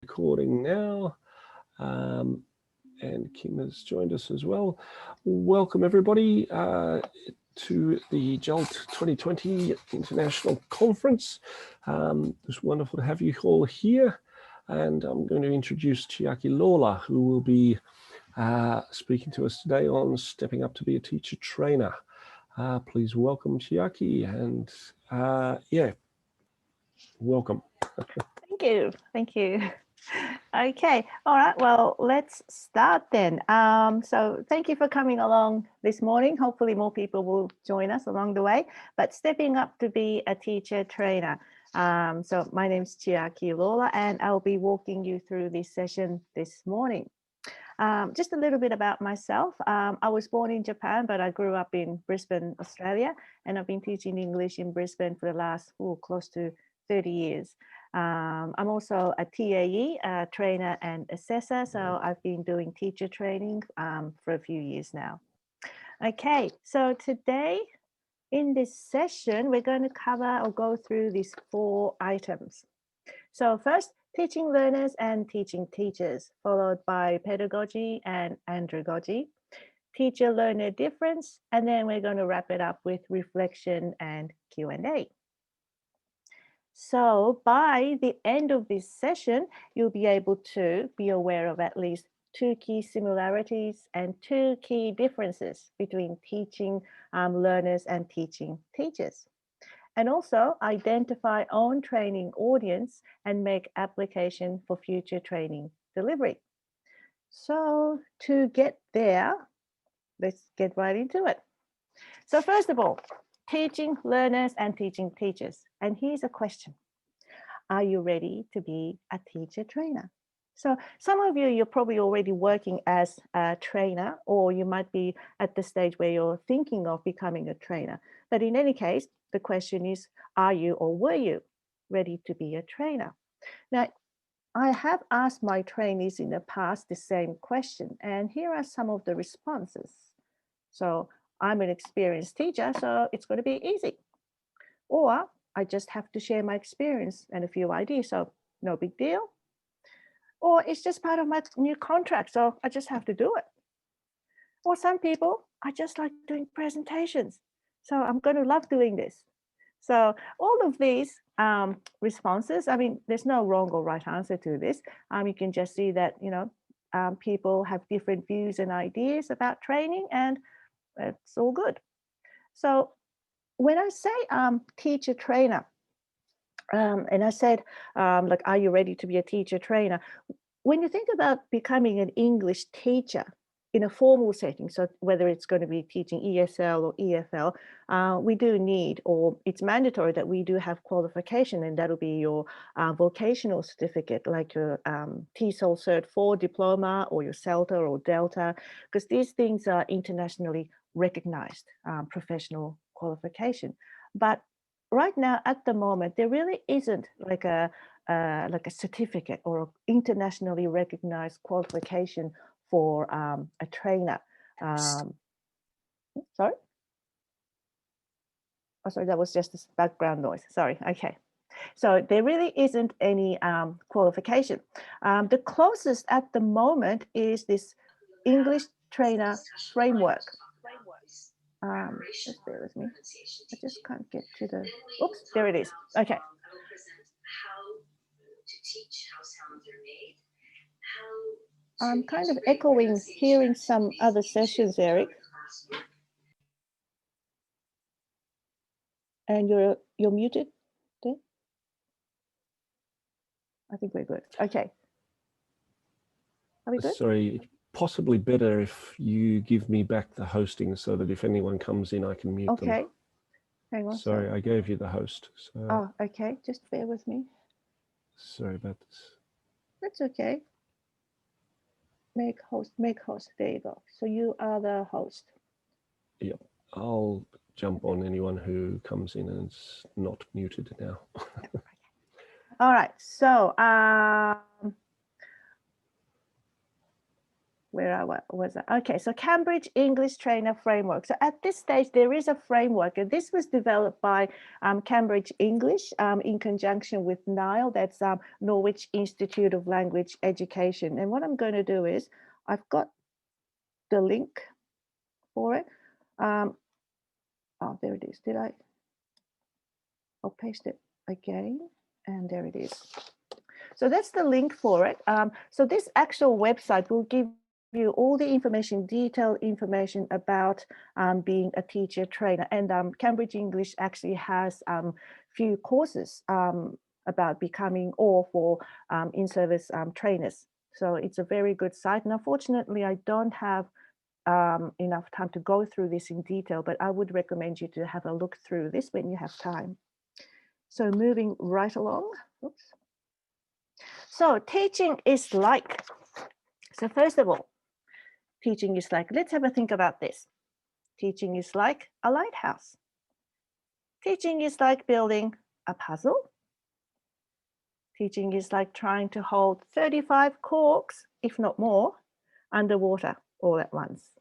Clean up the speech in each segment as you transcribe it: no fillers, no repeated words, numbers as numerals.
Recording now, and Kim has joined us as well. Welcome everybody to the JALT 2020 International Conference. It's wonderful to have you all here, and I'm going to introduce Chiaki Lawler, who will be speaking to us today on stepping up to be a teacher trainer. Please welcome Chiaki, and yeah, welcome. Thank you. Okay, all right, well, let's start then. So thank you for coming along this morning. Hopefully more people will join us along the way, but stepping up to be a teacher trainer. So my name is Chiaki Lawler, and I'll be walking you through this session this morning. Just a little bit about myself. I was born in Japan, but I grew up in Brisbane, Australia, and I've been teaching English in Brisbane for the last close to 30 years. I'm also a TAE, a trainer and assessor, so I've been doing teacher training for a few years now. Okay, so today in this session, we're going to cover or go through these 4 items. So first, teaching learners and teaching teachers, followed by pedagogy and andragogy, teacher-learner difference, and then we're going to wrap it up with reflection and Q&A. So by the end of this session, you'll be able to be aware of at least 2 key similarities and 2 key differences between teaching learners and teaching teachers. And also identify own training audience and make application for future training delivery. So to get there, let's get right into it. So first of all, teaching learners and teaching teachers. And here's a question. Are you ready to be a teacher trainer? So some of you, you're probably already working as a trainer, or you might be at the stage where you're thinking of becoming a trainer. But in any case, the question is, are you or were you ready to be a trainer? Now, I have asked my trainees in the past the same question, and here are some of the responses. So I'm an experienced teacher, so it's going to be easy. Or I just have to share my experience and a few ideas, so no big deal. Or it's just part of my new contract, so I just have to do it. Or some people, I just like doing presentations, so I'm going to love doing this. So all of these responses, I mean, there's no wrong or right answer to this. You can just see that, people have different views and ideas about training, and it's all good. So when I say teacher trainer, and I said, like, are you ready to be a teacher trainer? When you think about becoming an English teacher in a formal setting, so whether it's going to be teaching ESL or EFL, we do need, or it's mandatory that we do have qualification, and that'll be your vocational certificate, like your TESOL Cert 4 diploma or your CELTA or Delta, because these things are internationally recognized professional qualification. But right now, at the moment, there really isn't like a certificate or internationally recognized qualification for a trainer. Sorry? Oh, sorry, that was just this background noise. Sorry, okay. So there really isn't any qualification. The closest at the moment is this English trainer framework. Just bear with me. I just can't get to the, oops, there it is. Okay. I'm kind of echoing, hearing some other sessions, Eric. And you're muted there? I think we're good. Okay. Are we good? Sorry, possibly better if you give me back the hosting so that if anyone comes in, I can mute them. Okay. Hang on. Sorry, I gave you the host. So. Oh, okay. Just bear with me. Sorry about this. That's okay. Make host. There you go. So you are the host. Yep. I'll jump on anyone who comes in and is not muted now. All right. So where was I? Okay, so Cambridge English Trainer Framework. So at this stage, there is a framework, and this was developed by Cambridge English in conjunction with NILE, that's Norwich Institute of Language Education. And what I'm going to do is, I've got the link for it. Oh, there it is. I'll paste it again, and there it is. So that's the link for it. So this actual website will give you all the information, detailed information about being a teacher trainer. And Cambridge English actually has few courses about becoming or for in-service trainers. So it's a very good site. And unfortunately, I don't have enough time to go through this in detail, but I would recommend you to have a look through this when you have time. So moving right along. Oops. So teaching is like, so first of all, teaching is like, let's have a think about this. Teaching is like a lighthouse. Teaching is like building a puzzle. Teaching is like trying to hold 35 corks, if not more, underwater all at once.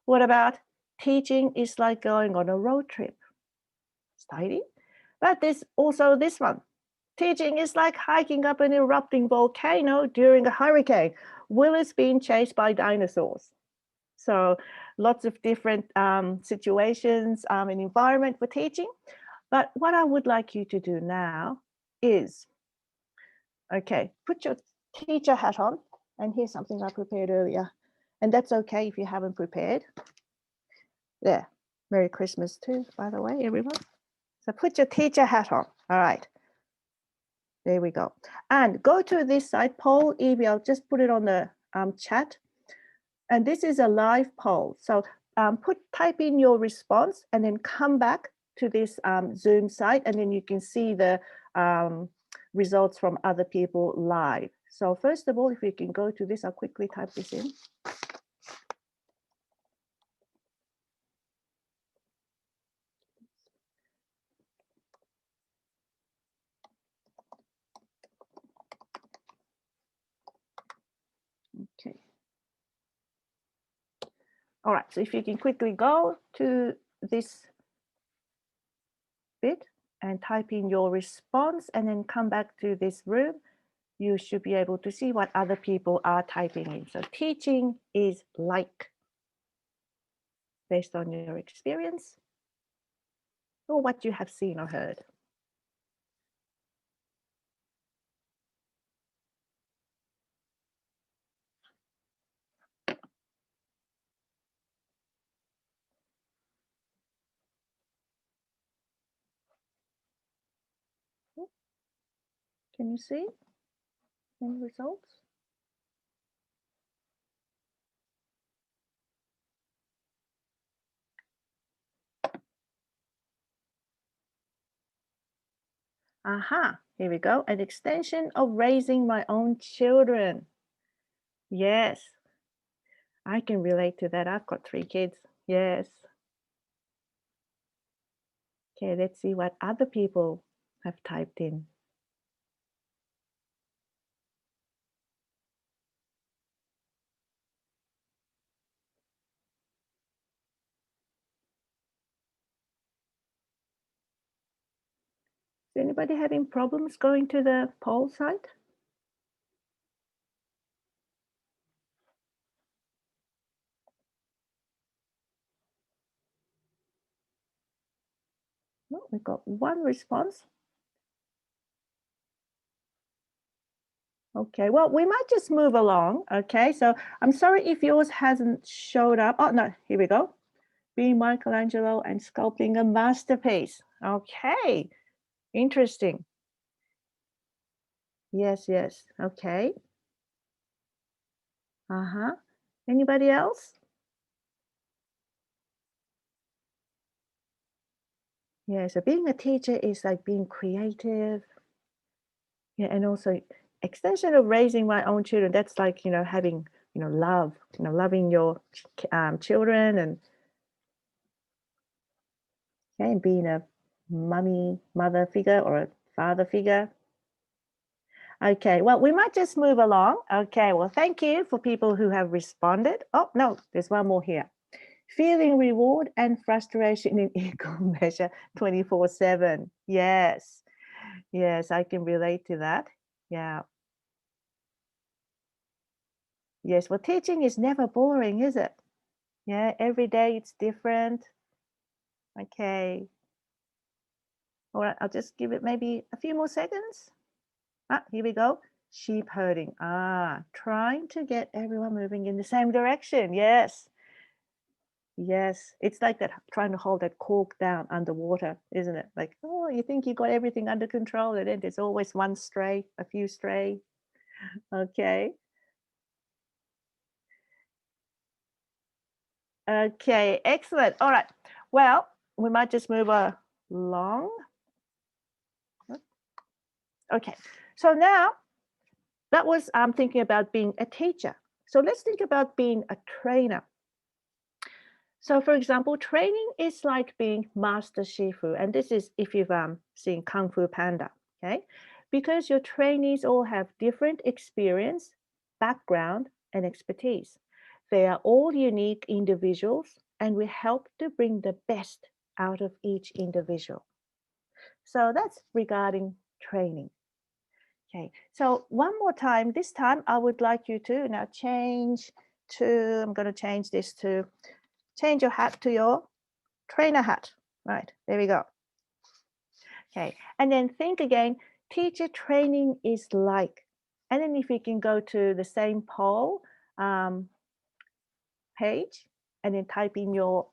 What about teaching is like going on a road trip? Exciting. But there's also this one. Teaching is like hiking up an erupting volcano during a hurricane. Will is being chased by dinosaurs. So lots of different situations and environment for teaching. But what I would like you to do now is, okay, put your teacher hat on. And here's something I prepared earlier. And that's okay if you haven't prepared. There. Merry Christmas too, by the way, everyone. So put your teacher hat on. All right. There we go. And go to this site, poll EV. I'll just put it on the chat. And this is a live poll. So type in your response and then come back to this Zoom site, and then you can see the results from other people live. So first of all, if we can go to this, I'll quickly type this in. Okay. All right, so if you can quickly go to this bit and type in your response and then come back to this room, you should be able to see what other people are typing in. So teaching is like, based on your experience or what you have seen or heard. Can you see any results? Aha, here we go. An extension of raising my own children. Yes, I can relate to that. I've got 3 kids. Yes. Okay, let's see what other people have typed in. Is anybody having problems going to the poll site? No, we got 1 response. Okay, well, we might just move along. Okay, so I'm sorry if yours hasn't showed up. Oh, no, here we go. Being Michelangelo and sculpting a masterpiece. Okay, interesting. Yes, yes, okay. Uh-huh. Anybody else? Yeah, so being a teacher is like being creative. Yeah, and also extension of raising my own children. That's like, having, love, loving your children and being a mother figure or a father figure. Okay, well, we might just move along. Okay, well, thank you for people who have responded. Oh, no, there's one more here. Feeling reward and frustration in equal measure 24/7. Yes, yes, I can relate to that. Yeah. Yes, well, teaching is never boring, is it? Yeah, every day it's different. Okay. All right, I'll just give it maybe a few more seconds. Ah, here we go. Sheep herding. Ah, trying to get everyone moving in the same direction. Yes. Yes. It's like that trying to hold that cork down underwater, isn't it? Like, oh, you think you got everything under control, and then there's always one stray, a few stray. Okay. Okay, excellent. All right. Well, we might just move along. Okay. So now that was I'm thinking about being a teacher. So let's think about being a trainer. So for example, training is like being Master Shifu. And this is if you've seen Kung Fu Panda, okay? Because your trainees all have different experience, background, and expertise. They are all unique individuals, and we help to bring the best out of each individual. So that's regarding training. Okay, so one more time, this time I would like you to now change to, I'm going to change this to change your hat to your trainer hat. Right, there we go. Okay, and then think again, teacher training is like. And then if you can go to the same poll page and then type in your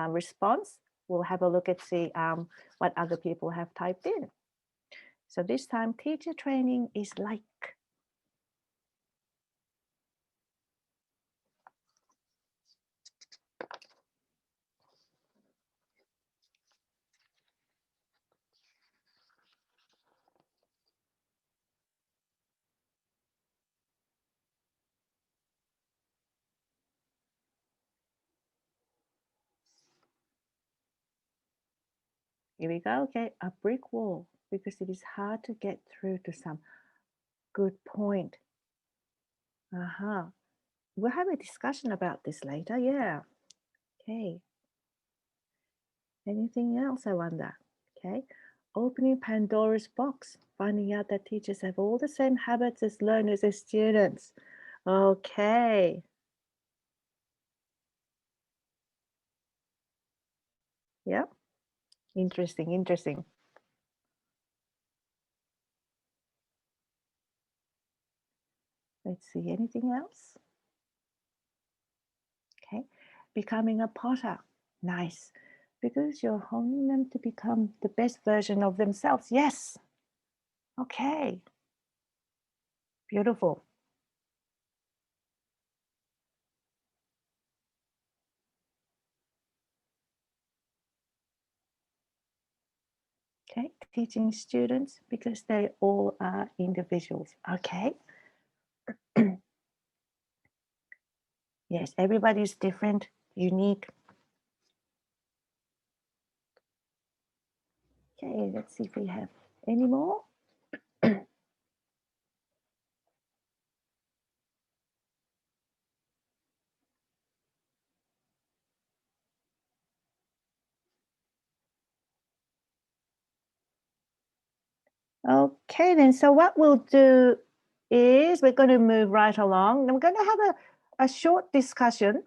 response, we'll have a look at see what other people have typed in. So this time, teacher training is like. Here we go, okay, a brick wall, because it is hard to get through to some good point. We'll have a discussion about this later, yeah. Okay. Anything else, I wonder? Okay. Opening Pandora's box, finding out that teachers have all the same habits as learners as students. Okay. Yep. Interesting, interesting. Let's see, anything else? Okay. Becoming a potter. Nice. Because you're honing them to become the best version of themselves. Yes. Okay. Beautiful. Okay. Teaching students because they all are individuals. Okay. Yes, everybody's different, unique. Okay, let's see if we have any more. Okay, then. So what we'll do is we're going to move right along. And we're going to have a short discussion.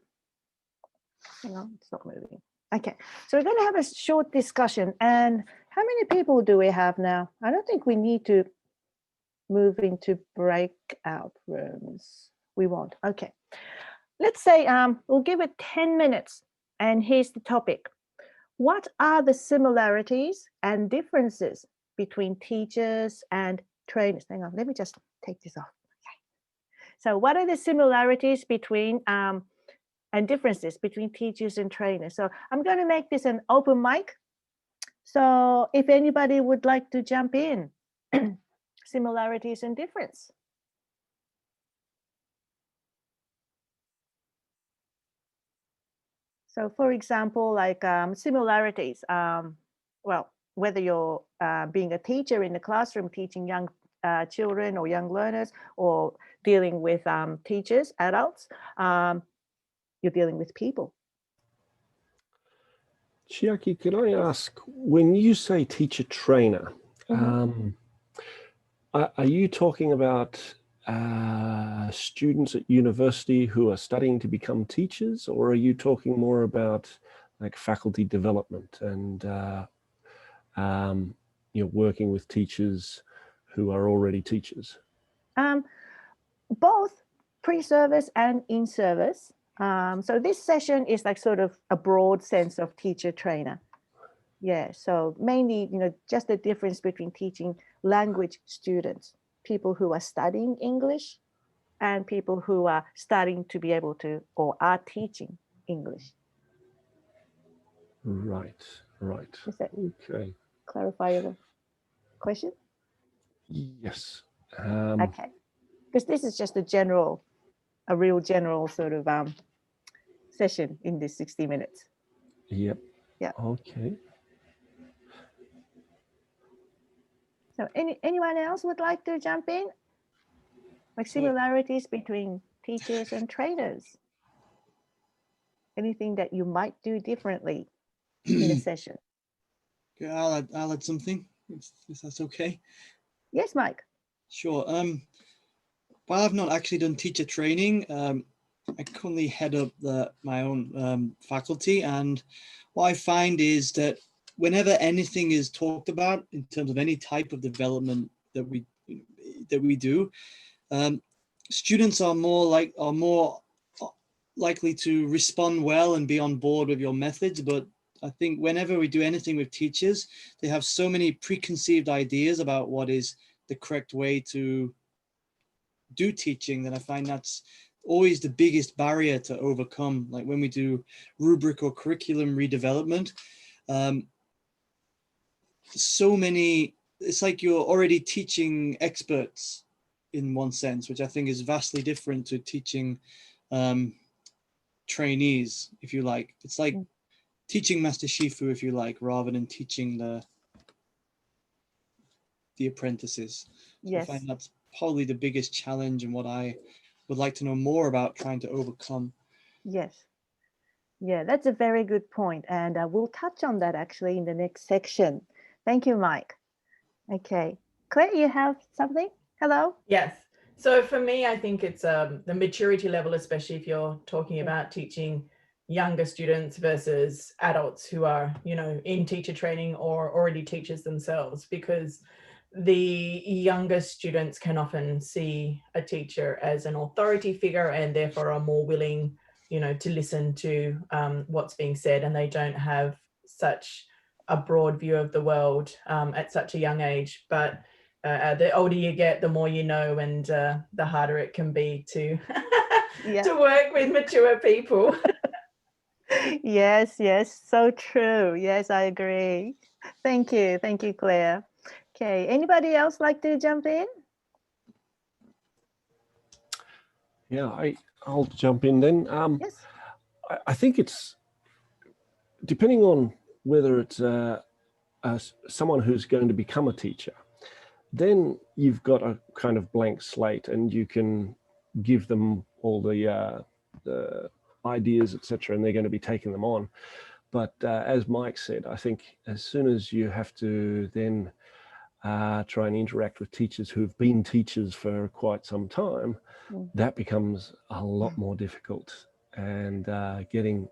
Hang on, it's not moving. Okay, so we're going to have a short discussion. And how many people do we have now? I don't think we need to move into breakout rooms. We won't. Okay. Let's say we'll give it 10 minutes. And here's the topic. What are the similarities and differences between teachers and trainers? Hang on, let me just take this off. Okay. So what are the similarities between and differences between teachers and trainers? So I'm going to make this an open mic. So if anybody would like to jump in, similarities and difference. So for example, like similarities, well, whether you're being a teacher in the classroom teaching young children or young learners, or dealing with teachers, adults, you're dealing with people. Chiaki, can I ask, when you say teacher trainer, are you talking about students at university who are studying to become teachers, or are you talking more about like faculty development and working with teachers who are already teachers? Both pre-service and in-service. So this session is like sort of a broad sense of teacher trainer. Yeah, so mainly, just the difference between teaching language students, people who are studying English, and people who are starting to be able to or are teaching English. Right. Does that Okay. clarify your question? Yes. Okay, because this is just a real general sort of session in this 60 minutes. Yep. Yeah. Okay. So anyone else would like to jump in? Like similarities between teachers and trainers? Anything that you might do differently in a session? Okay, I'll add something, if that's okay. Yes, Mike. Sure. While I've not actually done teacher training, I currently head up my own faculty, and what I find is that whenever anything is talked about in terms of any type of development that we do, students are more likely to respond well and be on board with your methods. But I think whenever we do anything with teachers, they have so many preconceived ideas about what is the correct way to do teaching that I find that's always the biggest barrier to overcome. Like when we do rubric or curriculum redevelopment, it's like you're already teaching experts in one sense, which I think is vastly different to teaching trainees, if you like. It's like teaching Master Shifu, if you like, rather than teaching the apprentices. So Yes. I find that's probably the biggest challenge and what I would like to know more about trying to overcome. Yes. Yeah, that's a very good point. And we'll touch on that actually in the next section. Thank you, Mike. Okay. Claire, you have something? Hello? Yes. So for me, I think it's the maturity level, especially if you're talking about teaching younger students versus adults who are, in teacher training or already teachers themselves, because the younger students can often see a teacher as an authority figure and therefore are more willing, to listen to what's being said, and they don't have such a broad view of the world at such a young age. But the older you get, the more you know, and the harder it can be to to work with mature people. Yes, so true. Yes, I agree. Thank you, Claire. Okay, anybody else like to jump in? Yeah, I'll jump in then. Yes. I think it's depending on whether it's someone who's going to become a teacher. Then you've got a kind of blank slate, and you can give them all the ideas, etc., and they're going to be taking them on. But as Mike said, I think as soon as you have to then try and interact with teachers who've been teachers for quite some time, that becomes a lot more difficult. And getting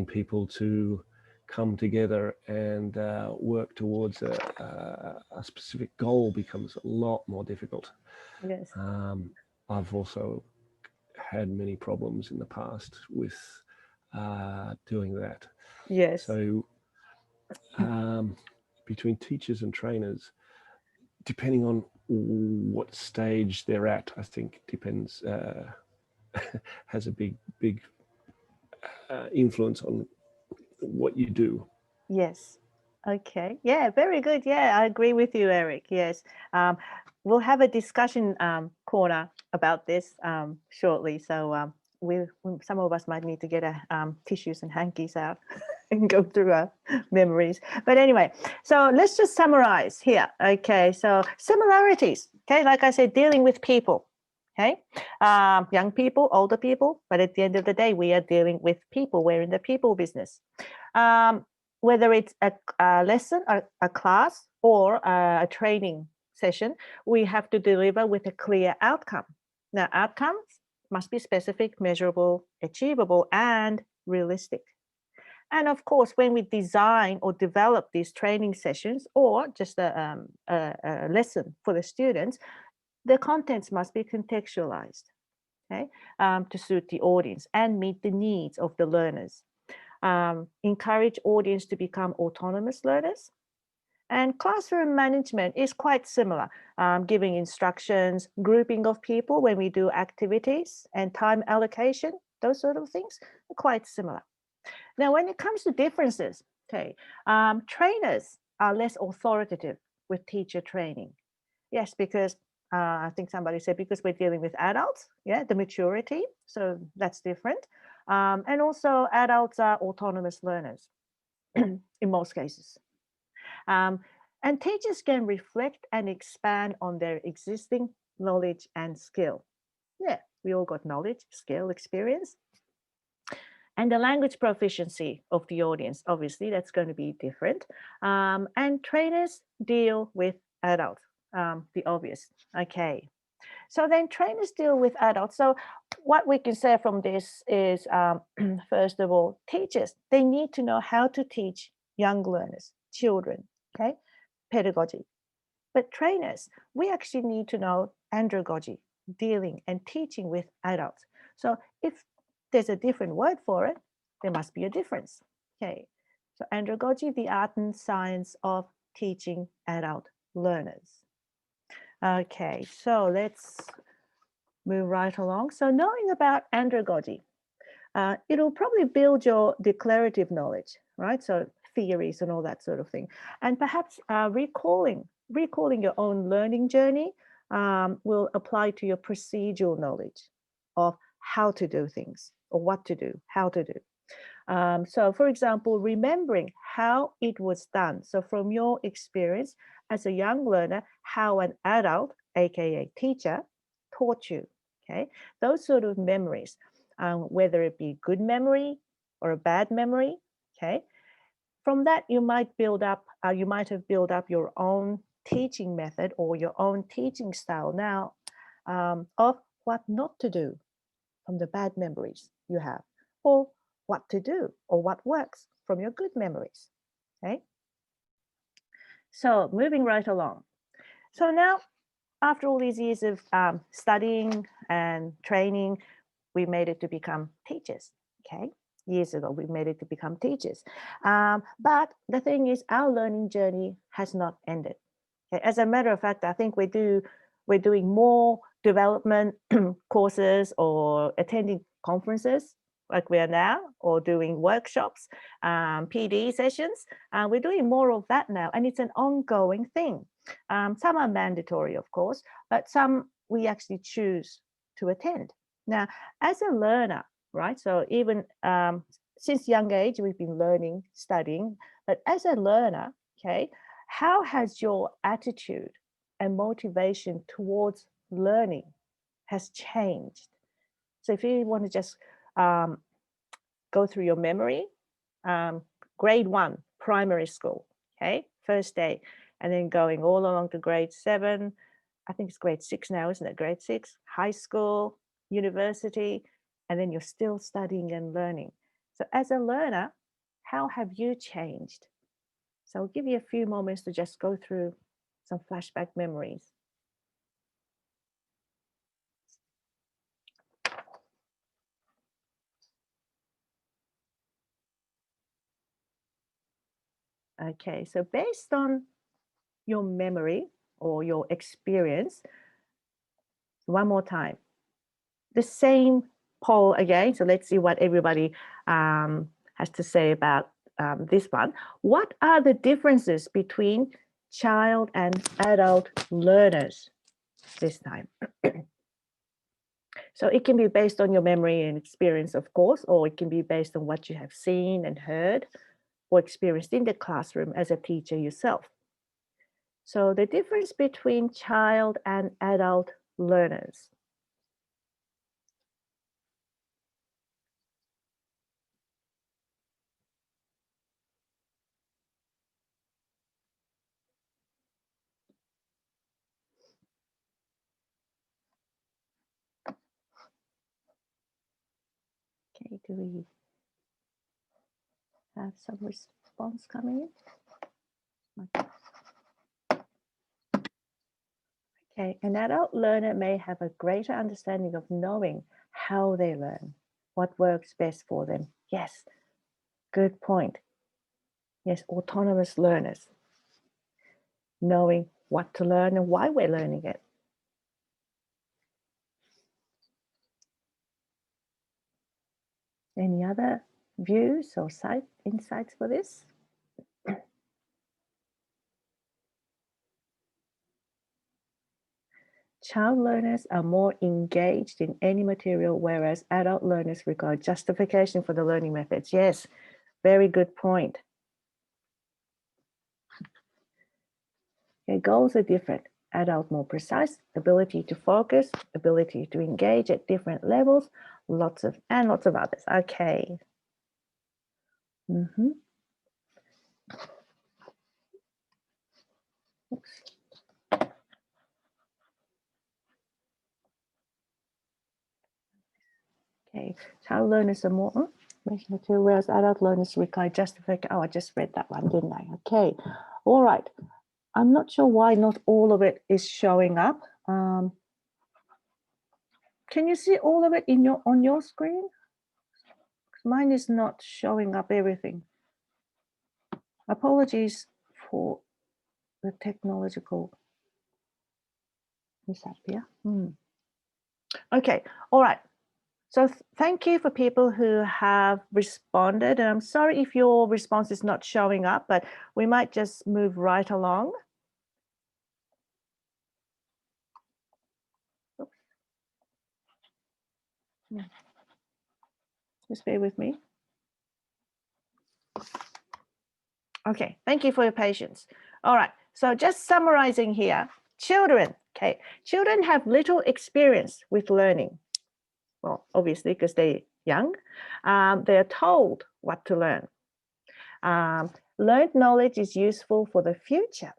people to come together and work towards a specific goal becomes a lot more difficult. Yes. I've also had many problems in the past with doing that. Yes. So between teachers and trainers, depending on what stage they're at, I think depends, has a big influence on what you do. Yes. Okay. Yeah, very good. Yeah, I agree with you, Eric. Yes. We'll have a discussion corner about this shortly. So some of us might need to get tissues and hankies out. and go through our memories. But anyway, so let's just summarize here. Okay, so similarities. Okay, like I said, dealing with people. Okay, young people, older people, but at the end of the day, we are dealing with people. We're in the people business. Whether it's a lesson, a class, or a training session, we have to deliver with a clear outcome. Now, outcomes must be specific, measurable, achievable, and realistic. And of course, when we design or develop these training sessions or just a lesson for the students, the contents must be contextualized, okay, to suit the audience and meet the needs of the learners. Encourage audience to become autonomous learners. And classroom management is quite similar, giving instructions, grouping of people when we do activities, and time allocation, those sort of things are quite similar. Now, when it comes to differences, okay, trainers are less authoritative with teacher training. Yes, because I think somebody said because we're dealing with adults, yeah, the maturity, so that's different. And also adults are autonomous learners in most cases. And teachers can reflect and expand on their existing knowledge and skill. Yeah, we all got knowledge, skill, experience. And the language proficiency of the audience, obviously, that's going to be different. And trainers deal with adults, the obvious. Okay. So then trainers deal with adults. So what we can say from this is, first of all, teachers, they need to know how to teach young learners, children, okay, pedagogy. But trainers, we actually need to know andragogy, dealing and teaching with adults. So if there's a different word for it, there must be a difference. Okay, so andragogy, the art and science of teaching adult learners. Okay, so let's move right along. So knowing about andragogy, it'll probably build your declarative knowledge, right? So theories and all that sort of thing. And perhaps recalling your own learning journey will apply to your procedural knowledge of how to do things or what to do, how to do. So for example, remembering how it was done. So from your experience as a young learner, how an adult, AKA teacher, taught you, okay? Those sort of memories, whether it be good memory or a bad memory, okay? From that, you might have built up your own teaching method or your own teaching style now of what not to do from the bad memories you have, or what to do or what works from your good memories, okay? So moving right along. So now, after all these years of studying and training, we made it to become teachers, okay? Years ago, we made it to become teachers. But the thing is, our learning journey has not ended. Okay? As a matter of fact, I think we're doing more development courses or attending conferences like we are now, or doing workshops, PD sessions. We're doing more of that now, and it's an ongoing thing. Some are mandatory, of course, but some we actually choose to attend. Now, as a learner, right? So even since young age, we've been learning, studying, but as a learner, okay, how has your attitude and motivation towards learning has changed? So if you want to just go through your memory, grade 1, primary school, okay, first day, and then going all along to grade 7, I think it's grade 6 now, isn't it? Grade 6, high school, university, and then you're still studying and learning. So as a learner, how have you changed? So I'll give you a few moments to just go through some flashback memories. Okay, so based on your memory or your experience, one more time, the same poll again. So let's see what everybody has to say about this one. What are the differences between child and adult learners this time? So it can be based on your memory and experience, of course, or it can be based on what you have seen and heard. or experienced in the classroom as a teacher yourself. So the difference between child and adult learners. Okay, do we have some response coming in? Okay, an adult learner may have a greater understanding of knowing how they learn, what works best for them. Yes, good point. Yes, autonomous learners, knowing what to learn and why we're learning it. Any other views or insights for this? Child learners are more engaged in any material, whereas adult learners require justification for the learning methods. Yes, very good point. Okay, goals are different. Adult more precise, ability to focus, ability to engage at different levels, lots of others. Okay. Oops. Okay, child learners are more material, whereas adult learners require justification. Oh, I just read that one, didn't I? Okay, all right. I'm not sure why not all of it is showing up. Can you see all of it on your screen? Mine is not showing up everything. Apologies for the technological mishap here. Okay, all right. So thank you for people who have responded. And I'm sorry if your response is not showing up, but we might just move right along. Oops. Just bear with me. Okay, thank you for your patience. All right, so just summarizing here, children have little experience with learning. Well, obviously, because they're young, they are told what to learn. Learned knowledge is useful for the future,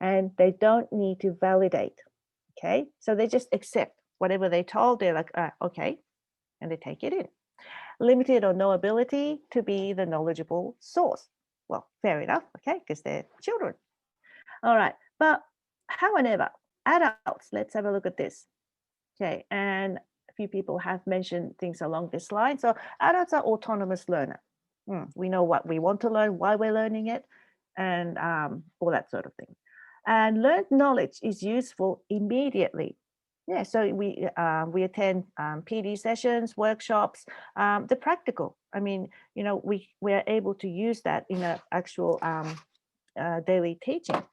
and they don't need to validate. Okay, so they just accept whatever they're told. They're like, okay, and they take it in. Limited or no ability to be the knowledgeable source. Well, fair enough, okay, because they're children. All right, but however, adults, let's have a look at this. Okay, and a few people have mentioned things along this line. So adults are autonomous learner. We know what we want to learn, why we're learning it, and all that sort of thing. And learned knowledge is useful immediately. Yeah, so we attend PD sessions, workshops, the practical. I mean, you know, we're able to use that in an actual daily teaching.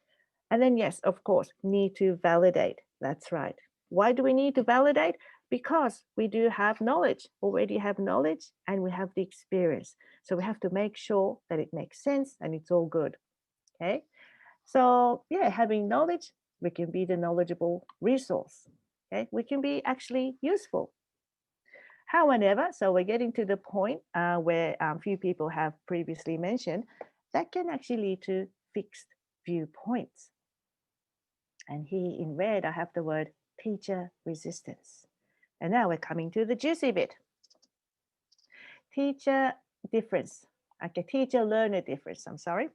And then, yes, of course, need to validate. That's right. Why do we need to validate? Because we do have knowledge, already have knowledge, and we have the experience. So we have to make sure that it makes sense and it's all good. Okay. So yeah, having knowledge, we can be the knowledgeable resource. Okay, we can be actually useful. However, so we're getting to the point where a few people have previously mentioned that can actually lead to fixed viewpoints. And here in red, I have the word teacher resistance. And now we're coming to the juicy bit. Teacher difference. Okay, teacher-learner difference, I'm sorry.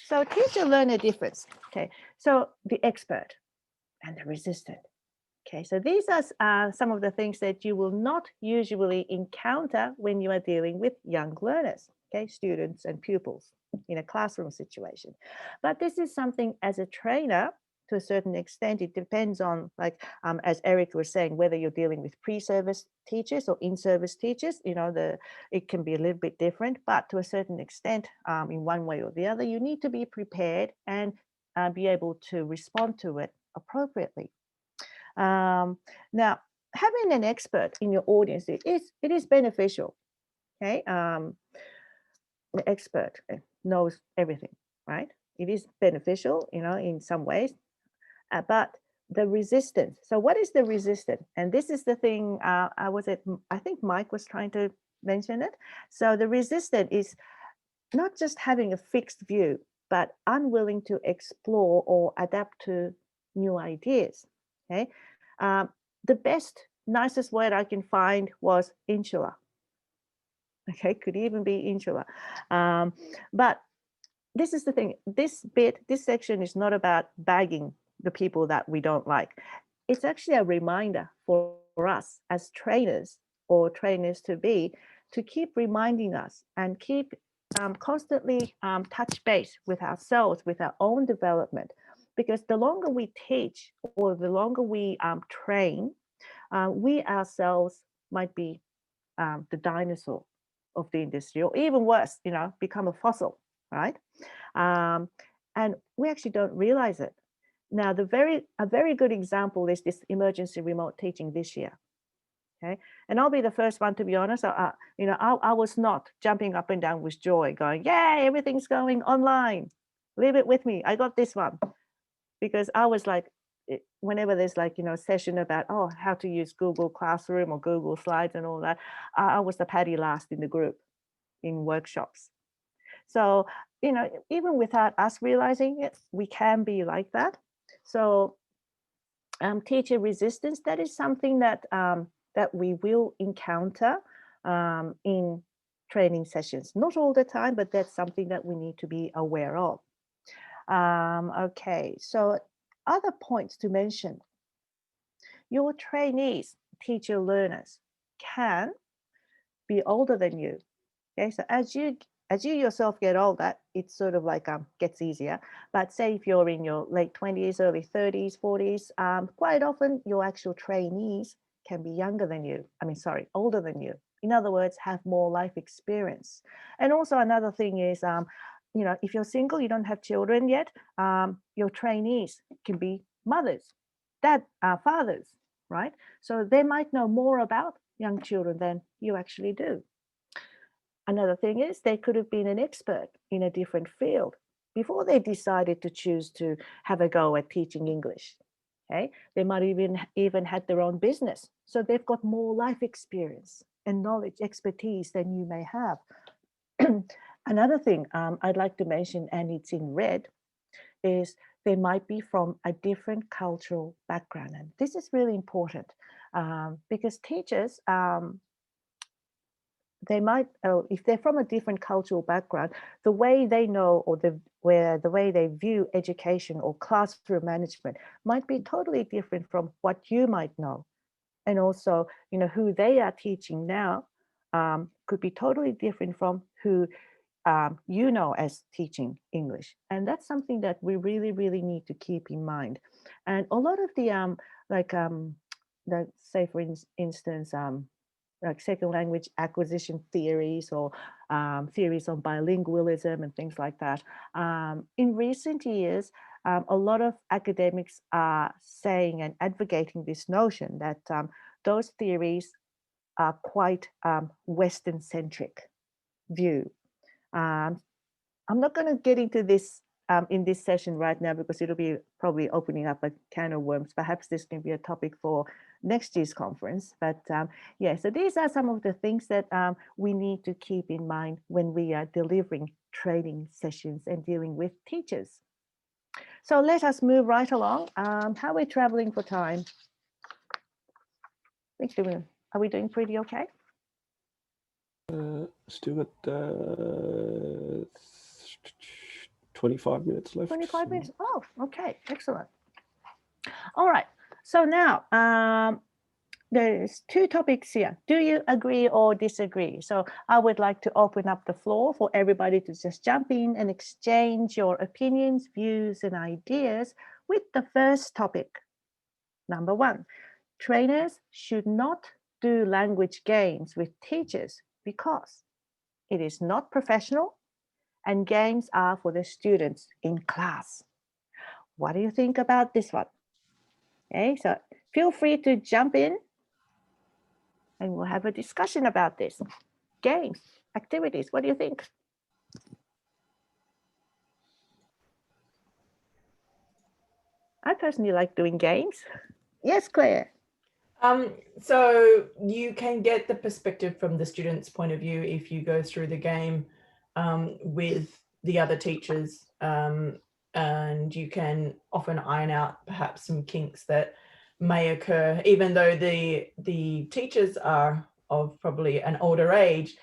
So teacher-learner difference. Okay, so the expert and the resistant. Okay, so these are some of the things that you will not usually encounter when you are dealing with young learners, okay, students and pupils in a classroom situation. But this is something as a trainer, to a certain extent, it depends on, like, as Eric was saying, whether you're dealing with pre-service teachers or in-service teachers, you know, it can be a little bit different, but to a certain extent, in one way or the other, you need to be prepared and be able to respond to it appropriately. Now, having an expert in your audience, it is beneficial. Okay, the expert, knows everything, right? It is beneficial, in some ways, but the resistance. So what is the resistance? And this is the thing I think Mike was trying to mention it. So the resistance is not just having a fixed view, but unwilling to explore or adapt to new ideas. Okay, the best, nicest word I can find was insular. Okay, could even be insular, but this is the thing. This section is not about bagging the people that we don't like. It's actually a reminder for us as trainers or trainers to be, to keep reminding us and keep constantly touch base with ourselves, with our own development. Because the longer we teach or the longer we train, we ourselves might be the dinosaur of the industry, or even worse, become a fossil, right? And we actually don't realize it. Now, a very good example is this emergency remote teaching this year. Okay, and I'll be the first one to be honest. I was not jumping up and down with joy, going, "Yay, everything's going online! Leave it with me. I got this one." Because I was like, whenever there's like session about how to use Google Classroom or Google Slides and all that, I was the patty last in the group in workshops. So even without us realizing it, we can be like that. So teacher resistance, that is something that that we will encounter in training sessions. Not all the time, but that's something that we need to be aware of. Okay, so other points to mention. Your trainees, teacher learners, can be older than you. Okay, so as you yourself get older, it sort of like gets easier. But say if you're in your late 20s, early 30s, 40s, quite often your actual trainees can be younger than you. Older than you. In other words, have more life experience. And also another thing is, if you're single, you don't have children yet, your trainees can be mothers, fathers, right? So they might know more about young children than you actually do. Another thing is they could have been an expert in a different field before they decided to choose to have a go at teaching English. Okay, they might even had their own business, so they've got more life experience and knowledge, expertise than you may have. Another thing I'd like to mention, and it's in red, is they might be from a different cultural background, and this is really important because teachers. They might, if they're from a different cultural background, the way they know or the way they view education or classroom management might be totally different from what you might know. And also, who they are teaching now could be totally different from who you know as teaching English. And that's something that we really, really need to keep in mind. And a lot of the, say for instance, like second language acquisition theories or theories on bilingualism and things like that. In recent years, a lot of academics are saying and advocating this notion that those theories are quite Western-centric view. I'm not going to get into this in this session right now because it'll be probably opening up a can of worms. Perhaps this can be a topic for next year's conference. But yeah, so these are some of the things that we need to keep in mind when we are delivering training sessions and dealing with teachers. So let us move right along. How are we traveling for time? Are we doing pretty okay? Still got 25 minutes left. 25 minutes. Oh, okay, excellent. All right. So now there's two topics here. Do you agree or disagree? So I would like to open up the floor for everybody to just jump in and exchange your opinions, views, and ideas with the first topic. Number one, trainers should not do language games with teachers because it is not professional and games are for the students in class. What do you think about this one? Okay, so feel free to jump in and we'll have a discussion about this. Games, activities, what do you think? I personally like doing games. Yes, Claire. So you can get the perspective from the student's point of view if you go through the game with the other teachers, and you can often iron out perhaps some kinks that may occur, even though the teachers are of probably an older age.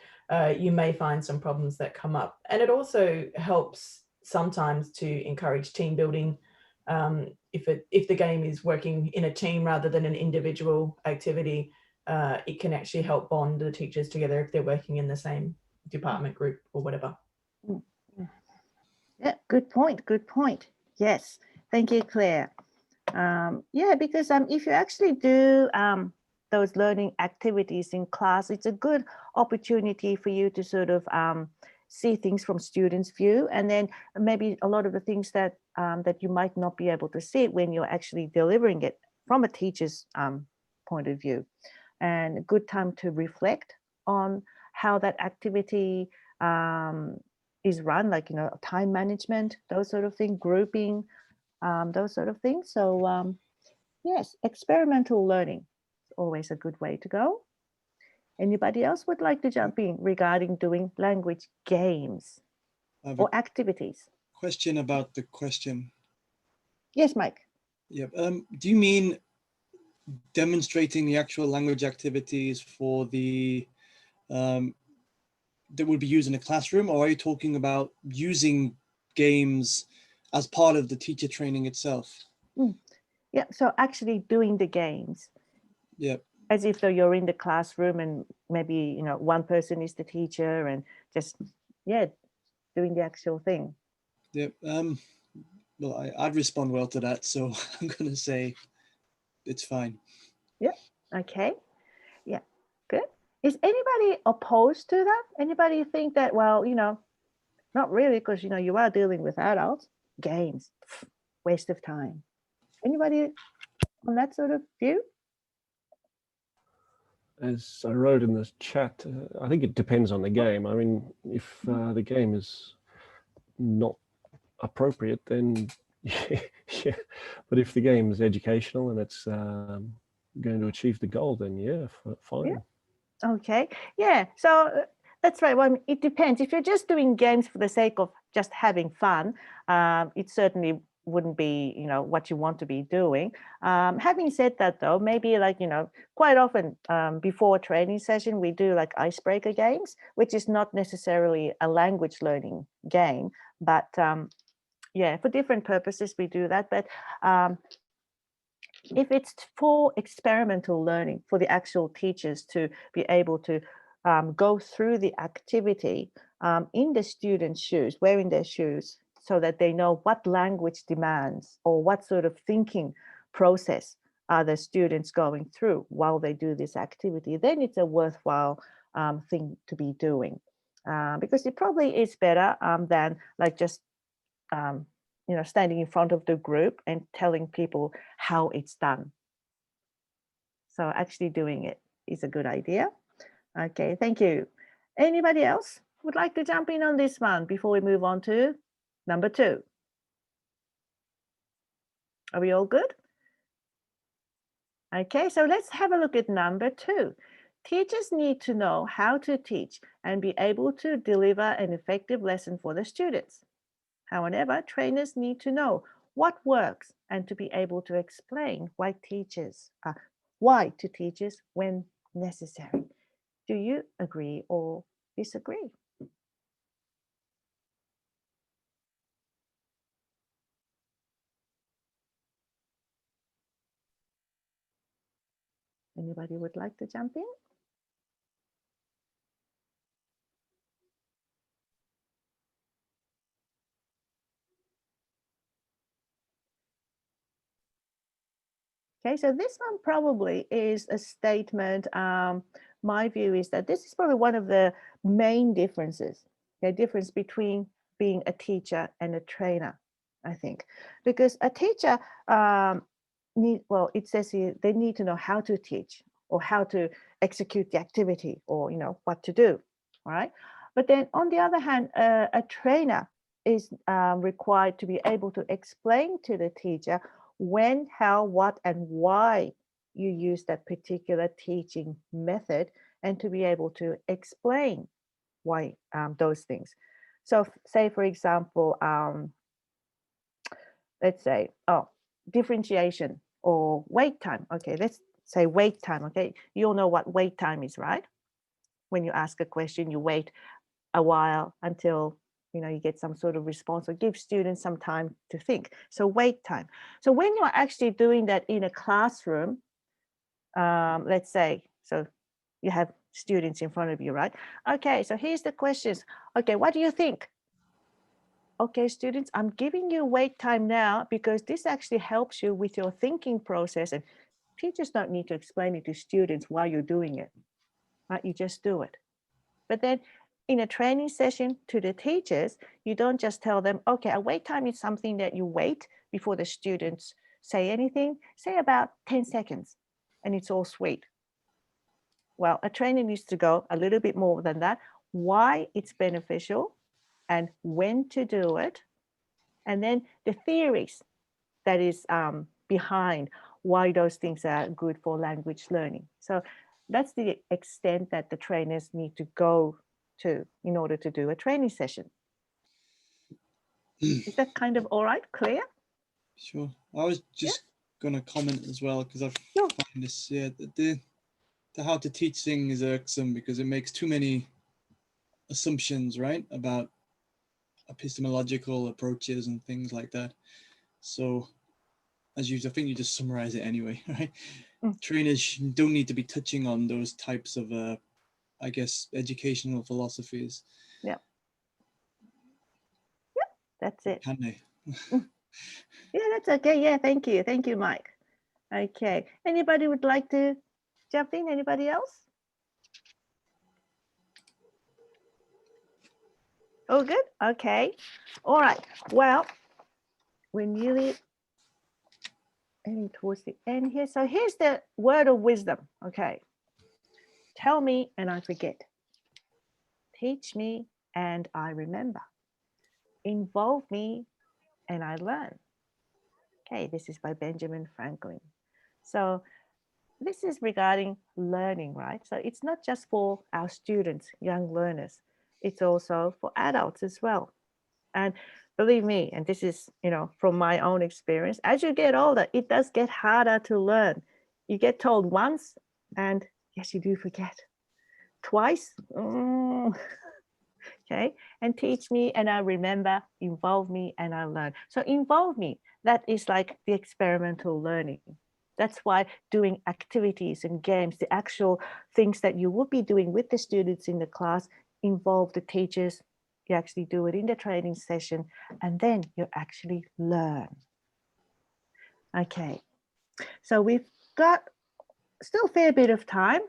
You may find some problems that come up, and it also helps sometimes to encourage team building. If the game is working in a team rather than an individual activity, it can actually help bond the teachers together if they're working in the same department group or whatever. Yeah, good point. Good point. Yes, thank you, Claire. Yeah, because if you actually do those learning activities in class, it's a good opportunity for you to sort of see things from students' view, and then maybe a lot of the things that that you might not be able to see when you're actually delivering it from a teacher's point of view. And a good time to reflect on how that activity is run, like, you know, time management, those sort of things, grouping, those sort of things. So yes, experimental learning is always a good way to go. Anybody else would like to jump in regarding doing language games or activities? Question about the question. Yes, Mike. Yeah. Do you mean demonstrating the actual language activities for the that would be used in a classroom, or are you talking about using games as part of the teacher training itself? Yeah, so actually doing the games. Yeah. As if though you're in the classroom and maybe, you know, one person is the teacher and just, yeah, doing the actual thing. Yeah. Well, I'd respond well to that, so I'm going to say it's fine. Yeah. Okay. Yeah. Good. Is anybody opposed to that? Anybody think that, well, you know, not really, because, you know, you are dealing with adults. Games, waste of time. Anybody on that sort of view? As I wrote in the chat, I think it depends on the game. I mean, if the game is not appropriate, then yeah. But if the game is educational and it's going to achieve the goal, then yeah, fine. Yeah. Okay. Yeah. So that's right. Well, it depends. If you're just doing games for the sake of just having fun, it certainly wouldn't be, you know, what you want to be doing. Having said that, though, maybe like, you know, quite often before a training session, we do like icebreaker games, which is not necessarily a language learning game, but yeah, for different purposes we do that. But if it's for experimental learning, for the actual teachers to be able to go through the activity in the students' shoes, wearing their shoes, so that they know what language demands or what sort of thinking process are the students going through while they do this activity, then it's a worthwhile thing to be doing. Because it probably is better than like just you know, standing in front of the group and telling people how it's done. So actually doing it is a good idea. Okay, thank you. Anybody else would like to jump in on this one before we move on to number 2? Are we all good? Okay, so let's have a look at number 2. Teachers need to know how to teach and be able to deliver an effective lesson for the students. However, trainers need to know what works and to be able to explain why to teachers when necessary. Do you agree or disagree? Anybody would like to jump in? Okay, so this one probably is a statement. My view is that this is probably one of the main differences, the difference between being a teacher and a trainer, I think. Because a teacher, it says here, they need to know how to teach or how to execute the activity or, you know, what to do, all right? But then on the other hand, a trainer is required to be able to explain to the teacher when, how, what, and why you use that particular teaching method, and to be able to explain why those things. So say, for example, let's say, differentiation or wait time. Okay, let's say wait time. Okay, you all know what wait time is, right? When you ask a question, you wait a while until you get some sort of response, or give students some time to think. So wait time. So when you're actually doing that in a classroom, let's say, so you have students in front of you, right? Okay, so here's the questions. Okay, what do you think? Okay, students, I'm giving you wait time now because this actually helps you with your thinking process, and teachers don't need to explain it to students while you're doing it, right? You just do it. But then in a training session to the teachers, you don't just tell them, okay, a wait time is something that you wait before the students say anything, say about 10 seconds, and it's all sweet. Well, a training needs to go a little bit more than that, why it's beneficial and when to do it, and then the theories that is behind why those things are good for language learning. So that's the extent that the trainers need to go to in order to do a training session. Is that kind of all right, clear? Sure. I was just going to comment as well, because I Sure. find this, the how to teach thing is irksome because it makes too many assumptions, right, about epistemological approaches and things like that. So as you, I think you just summarize it anyway, right? Trainers don't need to be touching on those types of, I guess, educational philosophies. Yeah. Yep, that's it. Can they? Yeah, that's okay. Yeah, thank you. Thank you, Mike. Okay. Anybody would like to jump in? Anybody else? Oh, good. Okay. All right. Well, we're nearly heading towards the end here. So here's the word of wisdom. Okay. Tell me and I forget. Teach me and I remember. Involve me and I learn. Okay, this is by Benjamin Franklin. So this is regarding learning, right? So it's not just for our students, young learners. It's also for adults as well. And believe me, and this is, from my own experience, as you get older, it does get harder to learn. You get told once and yes, you do forget. Twice, okay, and teach me and I remember, involve me and I learn. So involve me, that is like the experimental learning. That's why doing activities and games, the actual things that you would be doing with the students in the class, involve the teachers. You actually do it in the training session and then you actually learn. Okay, so we've got still a fair bit of time.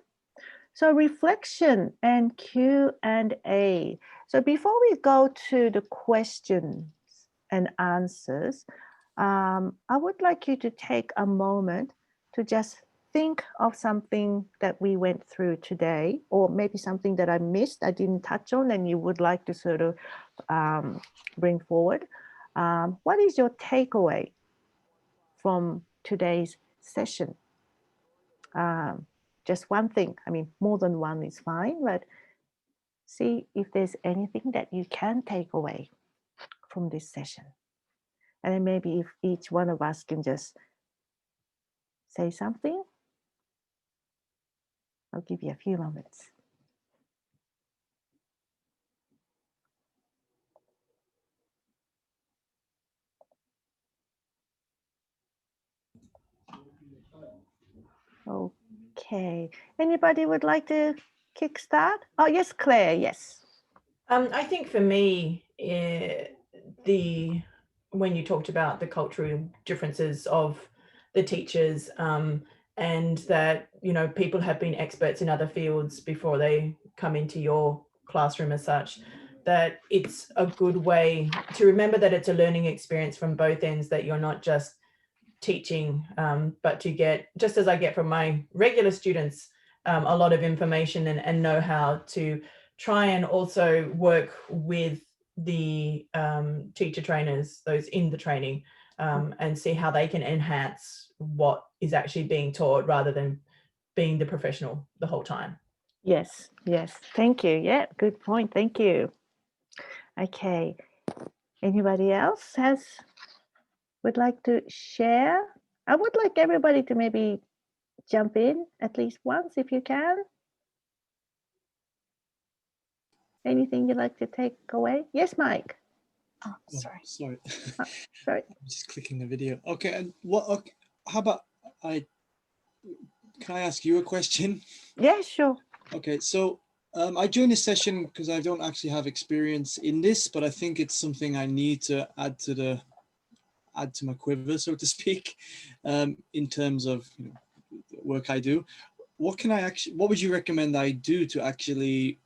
So reflection and Q&A. So before we go to the questions and answers, I would like you to take a moment to just think of something that we went through today, or maybe something that I missed, I didn't touch on, and you would like to sort of bring forward. What is your takeaway from today's session? Just one thing. I mean, more than one is fine, but see if there's anything that you can take away from this session. And then maybe if each one of us can just say something, I'll give you a few moments. Okay. Anybody would like to kickstart? Oh, yes, Claire, yes. I think for me, when you talked about the cultural differences of the teachers, and that, people have been experts in other fields before they come into your classroom as such, that it's a good way to remember that it's a learning experience from both ends, that you're not just teaching, but to get, just as I get from my regular students, a lot of information and know how to try and also work with the teacher trainers, those in the training, and see how they can enhance what is actually being taught rather than being the professional the whole time. Yes, yes. Thank you. Yeah, good point. Thank you. Okay. Anybody else would like to share? I would like everybody to maybe jump in at least once if you can. Anything you'd like to take away? Yes, Mike. Oh, Oh, sorry. sorry. Sorry. I'm just clicking the video. Okay, and what? Okay, how about can I ask you a question? Yeah, sure. Okay, so I joined this session because I don't actually have experience in this, but I think it's something I need to add to my quiver, so to speak, in terms of the work I do. What would you recommend I do to actually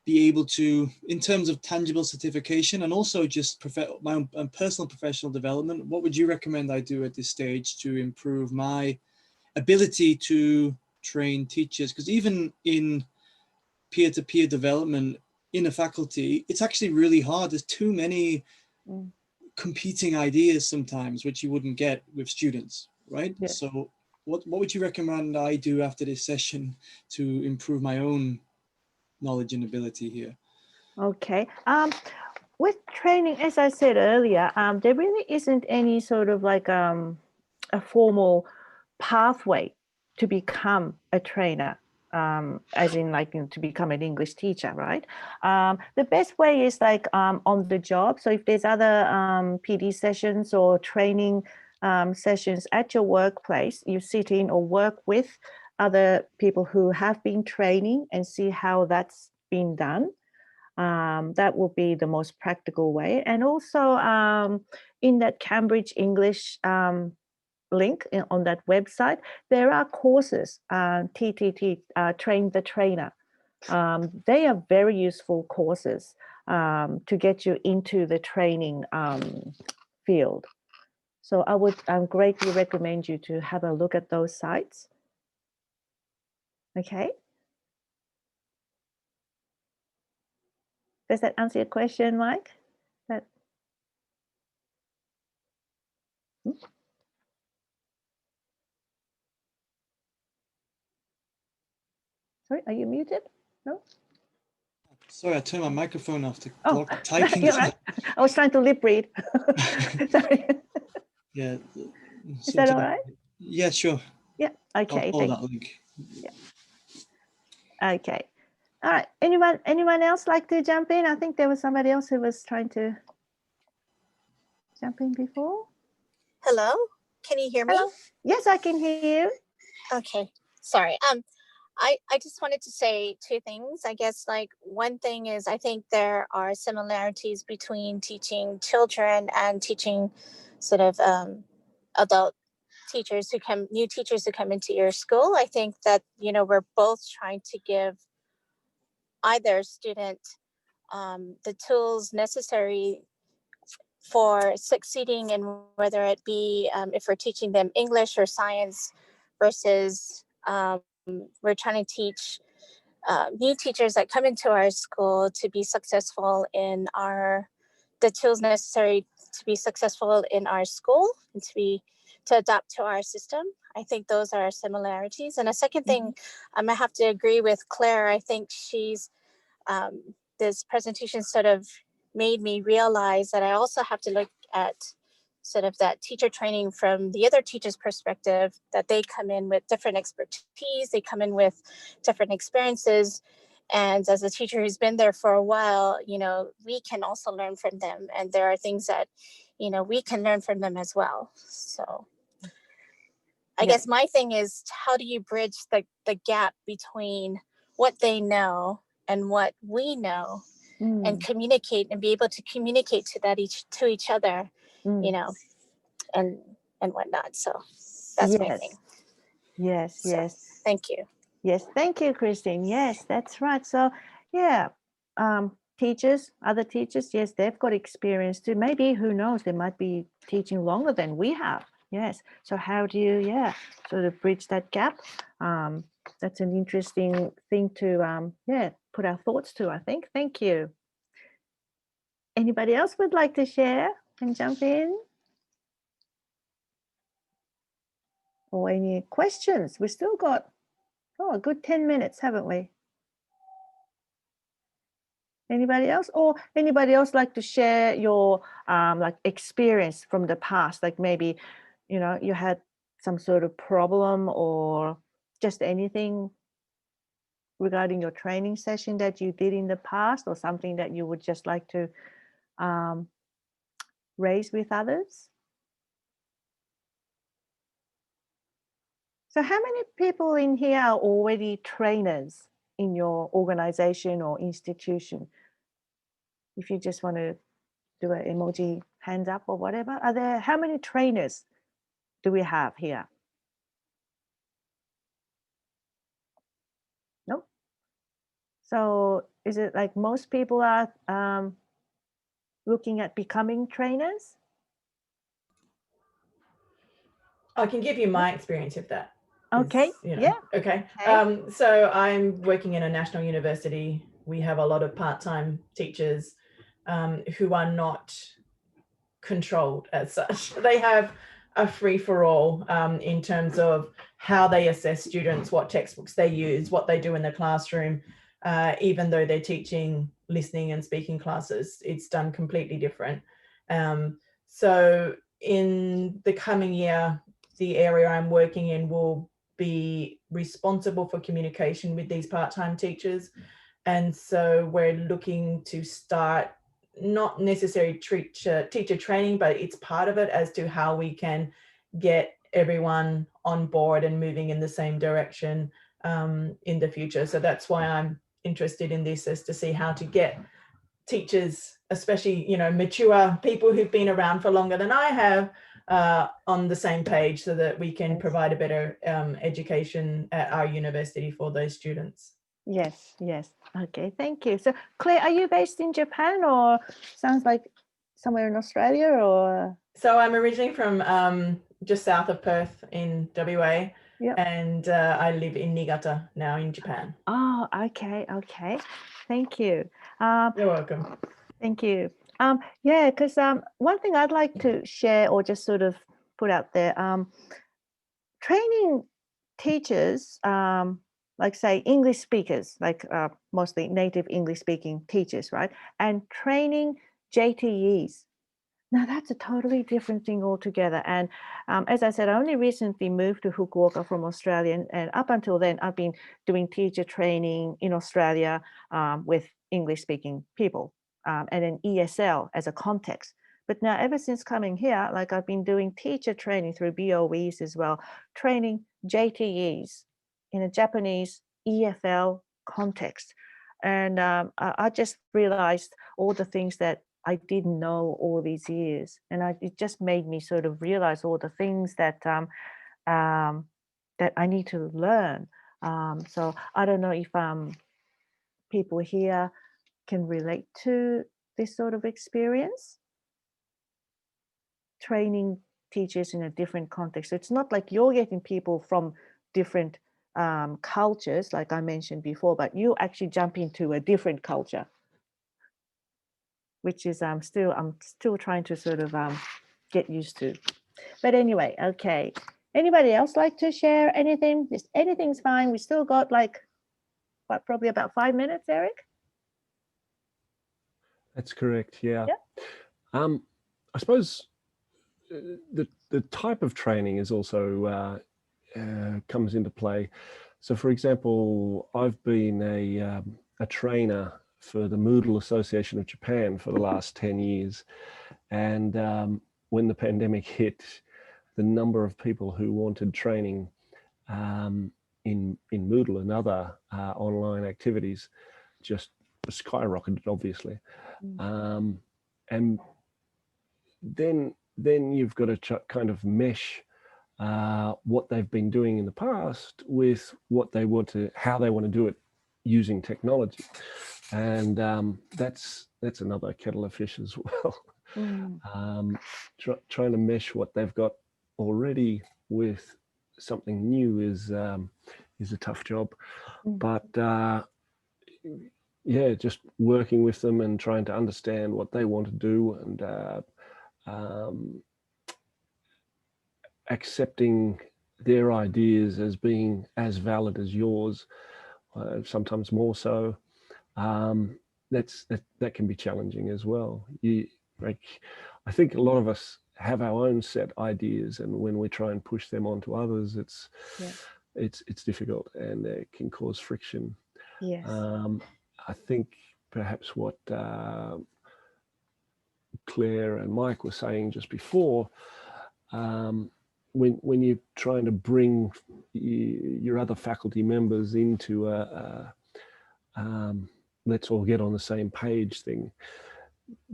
be able to, in terms of tangible certification and also just my own personal professional development, what would you recommend I do at this stage to improve my ability to train teachers? Because even in peer-to-peer development in a faculty, it's actually really hard. There's too many competing ideas sometimes, which you wouldn't get with students, right? Yeah. So what would you recommend I do after this session to improve my own knowledge and ability here? Okay. With training, as I said earlier, there really isn't any sort of like a formal pathway to become a trainer, as in like to become an English teacher, right? The best way is like on the job. So if there's other PD sessions or training sessions at your workplace, you sit in or work with other people who have been training and see how that's been done. That will be the most practical way. And also in that Cambridge English link on that website, there are courses, TTT, Train the Trainer. They are very useful courses to get you into the training field. So I would greatly recommend you to have a look at those sites. Okay. Does that answer your question, Mike? Sorry, are you muted? No? Sorry, I turned my microphone off to Oh, block typing. you're right. I was trying to lip read. Sorry. Yeah. Is that all right? Yeah, sure. Yeah. Okay. I'll follow that link. Yeah. Okay. All right. Anyone else like to jump in? I think there was somebody else who was trying to jump in before. Hello, can you hear me? Hello? Yes, I can hear you. Okay, sorry. I just wanted to say two things. I guess like one thing is I think there are similarities between teaching children and teaching sort of adult teachers new teachers who come into your school. I think that, we're both trying to give either student the tools necessary for succeeding in whether it be if we're teaching them English or science versus we're trying to teach new teachers that come into our school to be successful in the tools necessary to be successful in our school and to adapt to our system. I think those are similarities. And a second thing, I have to agree with Claire. I think this presentation sort of made me realize that I also have to look at sort of that teacher training from the other teacher's perspective, that they come in with different expertise, they come in with different experiences. And as a teacher who's been there for a while, we can also learn from them. And there are things that, we can learn from them as well. So I guess my thing is, how do you bridge the gap between what they know and what we know, and communicate and be able to communicate to each other, and whatnot. So that's my thing. Yes. Thank you. Yes, thank you, Christine. Yes, that's right. So yeah, other teachers, yes, they've got experience too. Maybe, who knows, they might be teaching longer than we have. Yes. So how do you, sort of bridge that gap? That's an interesting thing to, put our thoughts to, I think. Thank you. Anybody else would like to share and jump in? or any questions? We still got a good 10 minutes, haven't we? Anybody else? Or anybody else like to share your like experience from the past? Like maybe, you had some sort of problem or just anything regarding your training session that you did in the past, or something that you would just like to raise with others? So how many people in here are already trainers in your organization or institution? If you just want to do an emoji hands up or whatever, how many trainers do we have here? No? So is it like most people are looking at becoming trainers? I can give you my experience if that. Okay. Yeah. Okay. Okay. So I'm working in a national university. We have a lot of part-time teachers who are not controlled as such. They have a free-for-all in terms of how they assess students, what textbooks they use, what they do in the classroom. Even though they're teaching listening and speaking classes, it's done completely different. So in the coming year, the area I'm working in will be responsible for communication with these part-time teachers. And so we're looking to start not necessarily teacher training, but it's part of it as to how we can get everyone on board and moving in the same direction in the future. So that's why I'm interested in this, as to see how to get teachers, especially mature people who've been around for longer than I have, on the same page, so that we can provide a better education at our university for those students. Yes. Okay, thank you. So Claire, are you based in Japan, or sounds like somewhere in Australia, or? So I'm originally from just south of Perth in WA. Yep. And I live in Niigata now in Japan. Oh, okay. Thank you. You're welcome. Thank you. Yeah, because one thing I'd like to share, or just sort of put out there, training teachers, like say English speakers, like mostly native English speaking teachers, right? And training JTEs. Now that's a totally different thing altogether. And as I said, I only recently moved to Fukuoka from Australia, and up until then, I've been doing teacher training in Australia with English speaking people, and then ESL as a context. But now, ever since coming here, like I've been doing teacher training through BOEs as well, training JTEs in a Japanese EFL context. And I just realized all the things that I didn't know all these years, and it just made me sort of realize all the things that that I need to learn. So I don't know if people here can relate to this sort of experience, training teachers in a different context. It's not like you're getting people from different cultures, like I mentioned before, but you actually jump into a different culture, which is I'm still trying to sort of get used to. But anyway, okay. Anybody else like to share anything? Just anything's fine. We still got like probably about 5 minutes, Eric? That's correct. Yeah. I suppose the type of training is also comes into play. So, for example, I've been a trainer for the Moodle Association of Japan for the last 10 years. And when the pandemic hit, the number of people who wanted training in Moodle and other online activities just skyrocketed, obviously. And then you've got to kind of mesh what they've been doing in the past with what they want to, how they want to do it using technology, and that's another kettle of fish as well. Trying to mesh what they've got already with something new is a tough job, but yeah, just working with them and trying to understand what they want to do, and accepting their ideas as being as valid as yours, sometimes more so. That can be challenging as well. I think a lot of us have our own set ideas, and when we try and push them onto others, it's difficult, and it can cause friction. Yes. I think perhaps what Claire and Mike were saying just before, when you're trying to bring your other faculty members into let's all get on the same page thing,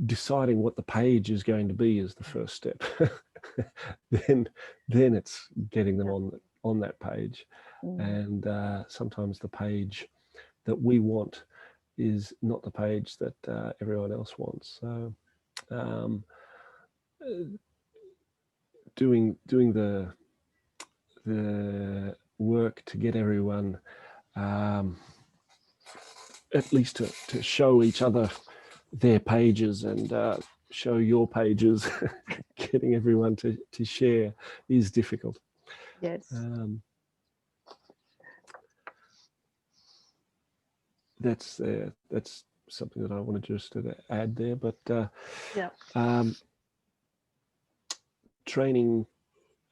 deciding what the page is going to be is the first step. then it's getting them on that page. And sometimes the page that we want is not the page that everyone else wants. So doing the work to get everyone at least to show each other their pages and show your pages, getting everyone to share is difficult. Yes. That's something that I wanted just to add there. But training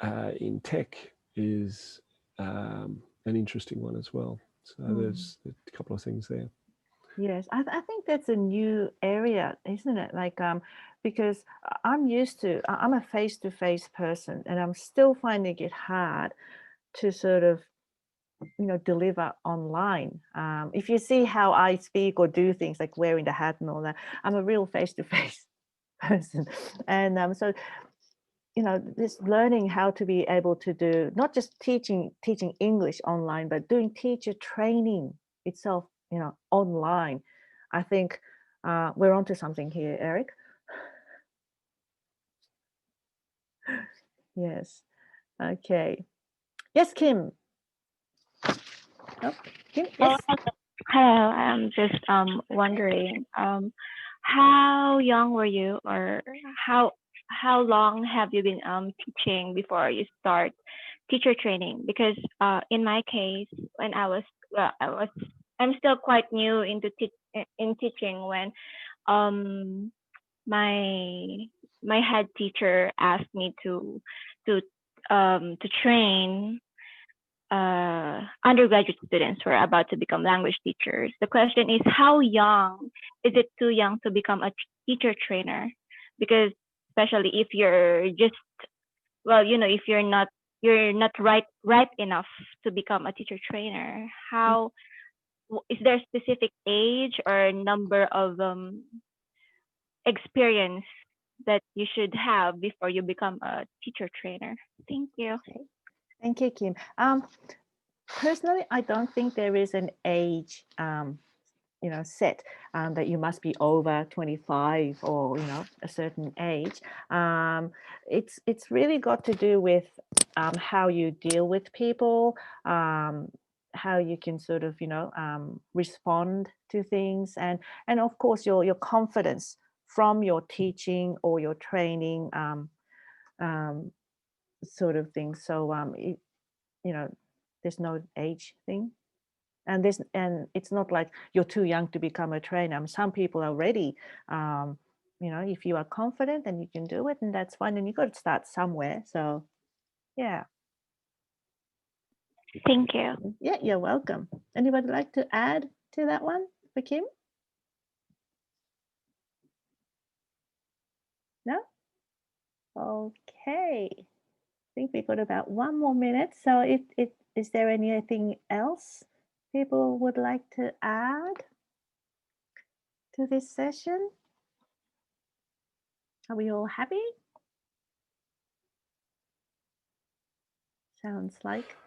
in tech is an interesting one as well. So there's a couple of things there. Yes, I think that's a new area, isn't it? Like, because I'm a face-to-face person, and I'm still finding it hard to sort of, deliver online. If you see how I speak or do things, like wearing the hat and all that, I'm a real face-to-face person. And so, this learning how to be able to do, not just teaching English online, but doing teacher training itself, online. I think we're onto something here, Eric. Yes. Okay. Yes, Kim. Oh, Kim. Yes. Hello. I'm just wondering, how young were you, or how long have you been teaching before you start teacher training? Because in my case, when I'm still quite new into teaching when my head teacher asked me to train undergraduate students who are about to become language teachers. The question is, how young is it too young to become a teacher trainer? Because especially if you're just, if you're not ripe enough to become a teacher trainer, how is there a specific age or number of experience that you should have before you become a teacher trainer? Thank you. Okay. Thank you, Kim. Personally, I don't think there is an age, set that you must be over 25 or a certain age. It's really got to do with how you deal with people, how you can sort of respond to things, and of course your confidence from your teaching or your training sort of thing. So there's no age thing, and it's not like you're too young to become a trainer. Some people are ready. If you are confident and you can do it, and that's fine, and you got to start somewhere. So yeah. Thank you. Yeah, you're welcome. Anybody like to add to that one for Kim? No? Okay. I think we got about 1 more minute. So is there anything else people would like to add to this session? Are we all happy? Sounds like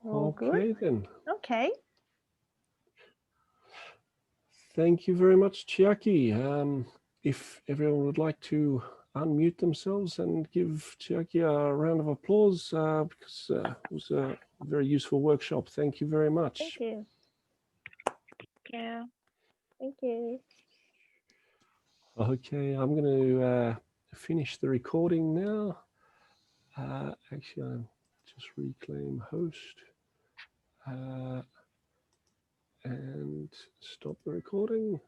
all Okay, good. then. Okay. Thank you very much, Chiaki. If everyone would like to unmute themselves and give Chiaki a round of applause, because it was a very useful workshop. Thank you very much. Thank you. Yeah. Thank you. Okay, I'm going to finish the recording now. Actually, I'm just reclaim host and stop the recording.